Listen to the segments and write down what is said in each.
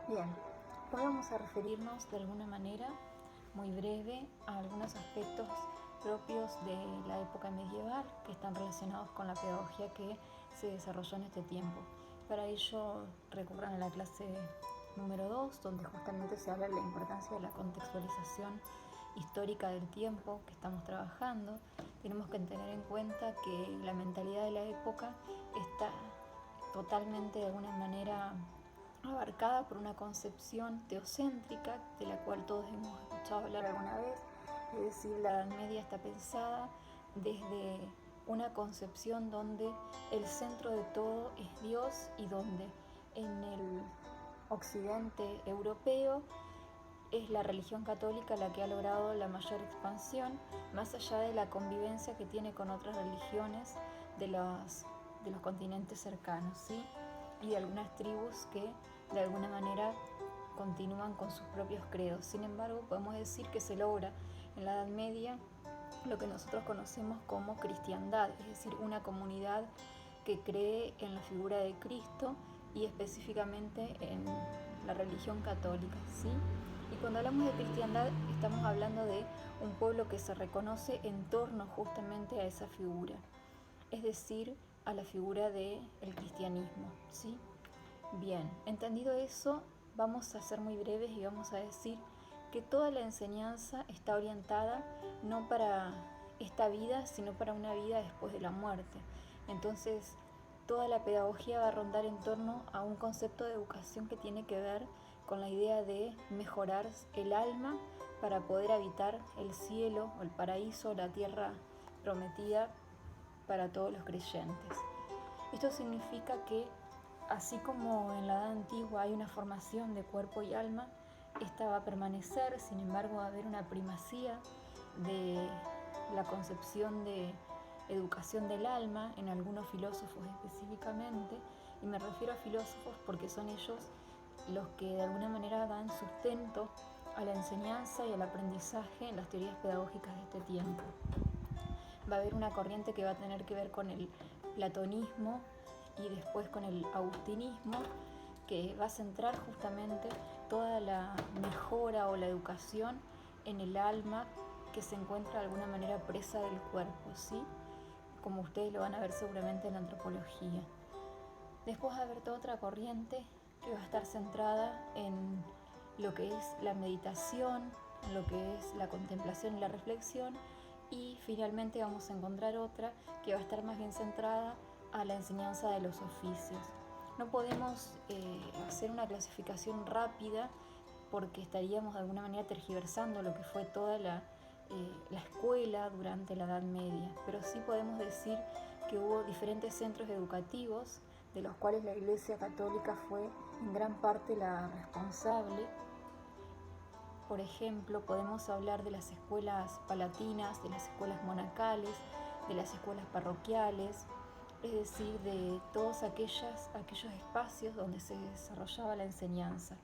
Bien, hoy vamos a referirnos de alguna manera muy breve a algunos aspectos propios de la época medieval que están relacionados con la pedagogía que se desarrolló en este tiempo. Para ello recurran a la clase número 2, donde justamente se habla de la importancia de la contextualización histórica del tiempo que estamos trabajando. Tenemos que tener en cuenta que la mentalidad de la época está totalmente de alguna manera abarcada por una concepción teocéntrica de la cual todos hemos escuchado hablar alguna vez. Es decir, la Edad Media está pensada desde una concepción donde el centro de todo es Dios y donde en el occidente europeo es la religión católica la que ha logrado la mayor expansión, más allá de la convivencia que tiene con otras religiones de los continentes cercanos, ¿sí? Y de algunas tribus que de alguna manera continúan con sus propios credos. Sin embargo, podemos decir que se logra en la Edad Media lo que nosotros conocemos como cristiandad, es decir, una comunidad que cree en la figura de Cristo y específicamente en la religión católica, ¿sí? Y cuando hablamos de cristiandad estamos hablando de un pueblo que se reconoce en torno justamente a esa figura, es decir, a la figura del cristianismo, ¿sí? Bien, entendido eso, vamos a ser muy breves y vamos a decir que toda la enseñanza está orientada no para esta vida, sino para una vida después de la muerte. Entonces, toda la pedagogía va a rondar en torno a un concepto de educación que tiene que ver con la idea de mejorar el alma para poder habitar el cielo o el paraíso, la tierra prometida para todos los creyentes. Esto significa que así como en la Edad Antigua hay una formación de cuerpo y alma, esta va a permanecer. Sin embargo, va a haber una primacía de la concepción de educación del alma en algunos filósofos específicamente, y me refiero a filósofos porque son ellos los que de alguna manera dan sustento a la enseñanza y al aprendizaje en las teorías pedagógicas de este tiempo. Va a haber una corriente que va a tener que ver con el platonismo y después con el agustinismo, que va a centrar justamente toda la mejora o la educación en el alma que se encuentra de alguna manera presa del cuerpo, ¿sí? Como ustedes lo van a ver seguramente en la antropología. Después va a haber toda otra corriente que va a estar centrada en lo que es la meditación, en lo que es la contemplación y la reflexión, y finalmente vamos a encontrar otra que va a estar más bien centrada a la enseñanza de los oficios. No podemos hacer una clasificación rápida porque estaríamos de alguna manera tergiversando lo que fue toda la escuela durante la Edad Media, pero sí podemos decir que hubo diferentes centros educativos de los cuales la Iglesia Católica fue en gran parte la responsable. Por ejemplo, podemos hablar de las escuelas palatinas, de las escuelas monacales, de las escuelas parroquiales, es decir, de todos aquellos espacios donde se desarrollaba la enseñanza.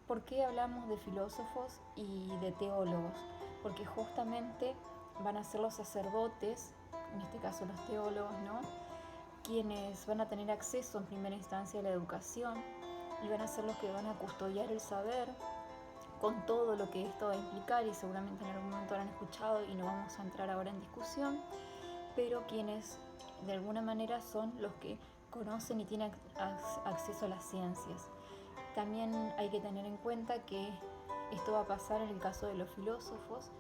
¿Por qué hablamos de filósofos y de teólogos? Porque justamente van a ser los sacerdotes, en este caso los teólogos, ¿no?, quienes van a tener acceso en primera instancia a la educación y van a ser los que van a custodiar el saber con todo lo que esto va a implicar, y seguramente en algún momento lo han escuchado y no vamos a entrar ahora en discusión, pero quienes de alguna manera son los que conocen y tienen acceso a las ciencias. También hay que tener en cuenta que esto va a pasar en el caso de los filósofos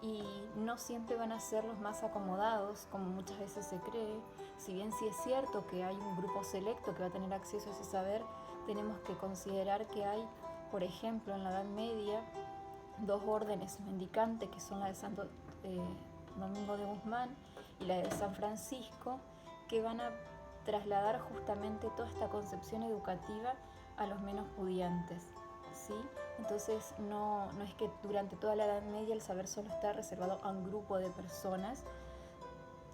y no siempre van a ser los más acomodados, como muchas veces se cree. Si bien sí es cierto que hay un grupo selecto que va a tener acceso a ese saber, tenemos que considerar que hay, por ejemplo, en la Edad Media, dos órdenes mendicantes, que son la de Santo Domingo de Guzmán y la de San Francisco, que van a trasladar justamente toda esta concepción educativa a los menos pudientes, ¿sí? Entonces no es que durante toda la Edad Media el saber solo está reservado a un grupo de personas.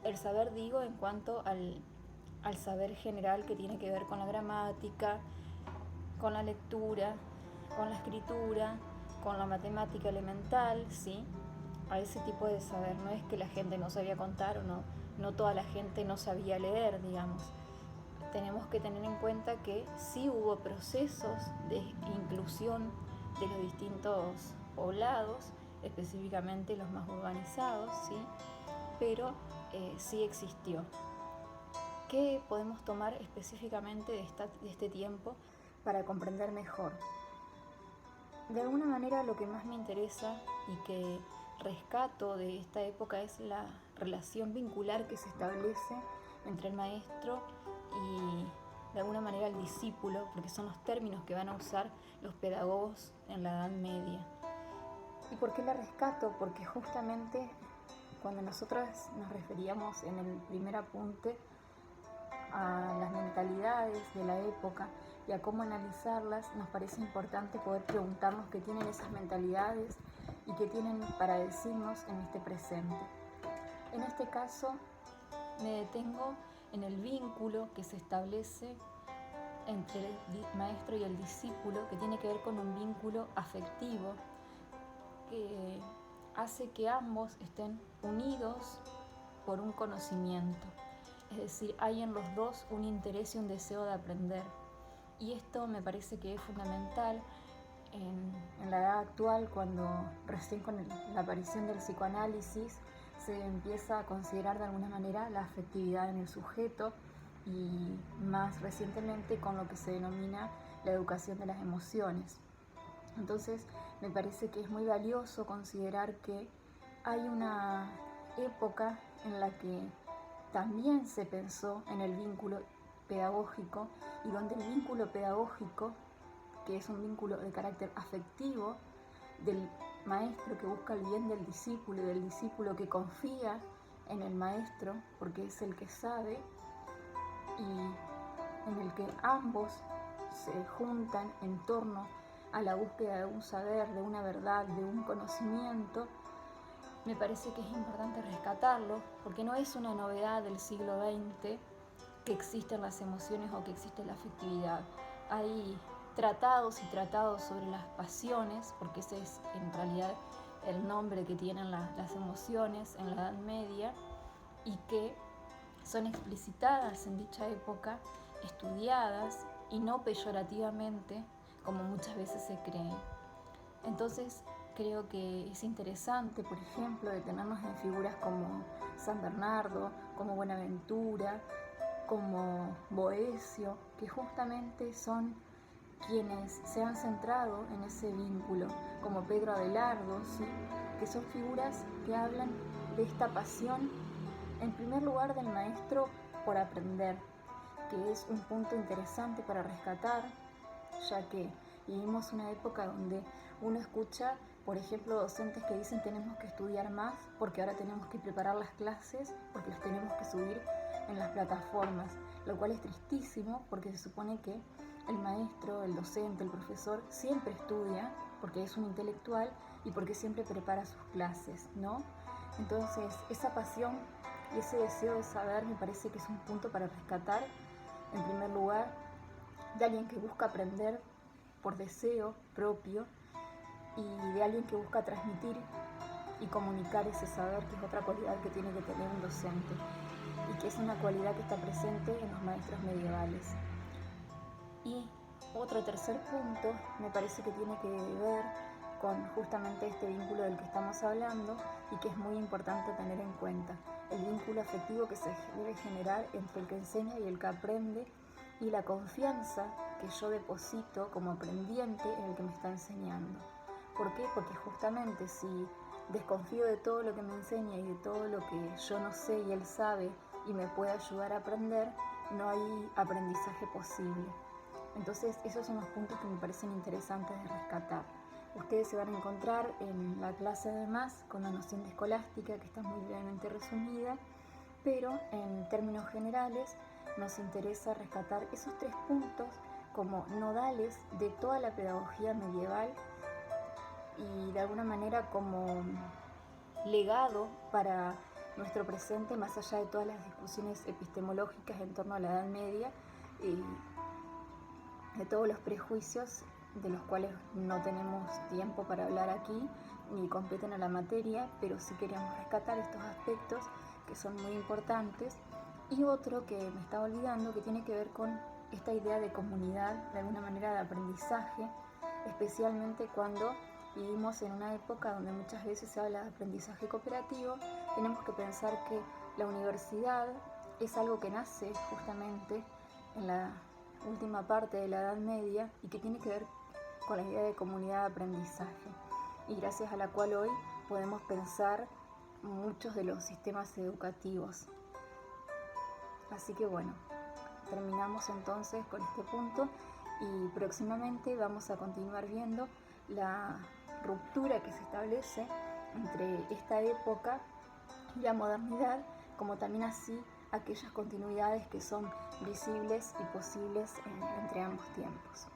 El saber, digo, en cuanto al saber general que tiene que ver con la gramática, con la lectura, con la escritura, con la matemática elemental, ¿sí? A ese tipo de saber. No es que la gente no sabía contar o no toda la gente no sabía leer, digamos. tenemos que tener en cuenta que sí hubo procesos de inclusión de los distintos poblados, específicamente los más urbanizados, ¿sí? Pero sí existió. ¿Qué podemos tomar específicamente de este tiempo para comprender mejor? De alguna manera lo que más me interesa y que rescato de esta época es la relación vincular que se establece entre el maestro y de alguna manera el discípulo, porque son los términos que van a usar los pedagogos en la Edad Media. ¿Y por qué la rescato? Porque justamente cuando nosotras nos referíamos en el primer apunte a las mentalidades de la época y a cómo analizarlas, nos parece importante poder preguntarnos qué tienen esas mentalidades y qué tienen para decirnos en este presente. En este caso, me detengo en el vínculo que se establece entre el maestro y el discípulo, que tiene que ver con un vínculo afectivo que hace que ambos estén unidos por un conocimiento. Es decir, hay en los dos un interés y un deseo de aprender. Y esto me parece que es fundamental en la edad actual, cuando recién con la aparición del psicoanálisis se empieza a considerar de alguna manera la afectividad en el sujeto, y más recientemente con lo que se denomina la educación de las emociones. Entonces me parece que es muy valioso considerar que hay una época en la que también se pensó en el vínculo pedagógico, y donde el vínculo pedagógico, que es un vínculo de carácter afectivo del maestro que busca el bien del discípulo y del discípulo que confía en el maestro porque es el que sabe, y en el que ambos se juntan en torno a la búsqueda de un saber, de una verdad, de un conocimiento, me parece que es importante rescatarlo, porque no es una novedad del siglo XX que existen las emociones o que existe la afectividad. Hay tratados y tratados sobre las pasiones, porque ese es en realidad el nombre que tienen las emociones en la Edad Media, y que son explicitadas en dicha época, estudiadas y no peyorativamente como muchas veces se cree. Entonces creo que es interesante, por ejemplo, detenernos en figuras como San Bernardo, como Buenaventura, como Boecio, que justamente son quienes se han centrado en ese vínculo, como Pedro Abelardo, ¿sí? Que son figuras que hablan de esta pasión, en primer lugar del maestro por aprender, que es un punto interesante para rescatar, ya que vivimos una época donde uno escucha, por ejemplo, docentes que dicen tenemos que estudiar más porque ahora tenemos que preparar las clases, porque las tenemos que subir en las plataformas, lo cual es tristísimo, porque se supone que el maestro, el docente, el profesor siempre estudia porque es un intelectual y porque siempre prepara sus clases, ¿no? Entonces, esa pasión y ese deseo de saber me parece que es un punto para rescatar, en primer lugar, de alguien que busca aprender por deseo propio y de alguien que busca transmitir y comunicar ese saber, que es otra cualidad que tiene que tener un docente y que es una cualidad que está presente en los maestros medievales. Y otro tercer punto me parece que tiene que ver con justamente este vínculo del que estamos hablando y que es muy importante tener en cuenta, el vínculo afectivo que se debe generar entre el que enseña y el que aprende, y la confianza que yo deposito como aprendiente en el que me está enseñando. ¿Por qué? Porque justamente si desconfío de todo lo que me enseña y de todo lo que yo no sé y él sabe y me puede ayudar a aprender, no hay aprendizaje posible. Entonces esos son los puntos que me parecen interesantes de rescatar. Ustedes se van a encontrar en la clase además con la noción de escolástica, que está muy brevemente resumida, pero en términos generales nos interesa rescatar esos 3 puntos como nodales de toda la pedagogía medieval y de alguna manera como legado para nuestro presente, más allá de todas las discusiones epistemológicas en torno a la Edad Media y de todos los prejuicios de los cuales no tenemos tiempo para hablar aquí ni competen a la materia, pero sí queríamos rescatar estos aspectos que son muy importantes Y otro que me estaba olvidando, que tiene que ver con esta idea de comunidad, de alguna manera de aprendizaje, especialmente cuando vivimos en una época donde muchas veces se habla de aprendizaje cooperativo. Tenemos que pensar que la universidad es algo que nace justamente en la última parte de la Edad Media y que tiene que ver con la idea de comunidad de aprendizaje, y gracias a la cual hoy podemos pensar muchos de los sistemas educativos. Así que bueno, terminamos entonces con este punto y próximamente vamos a continuar viendo la ruptura que se establece entre esta época y la modernidad, como también así aquellas continuidades que son visibles y posibles entre ambos tiempos.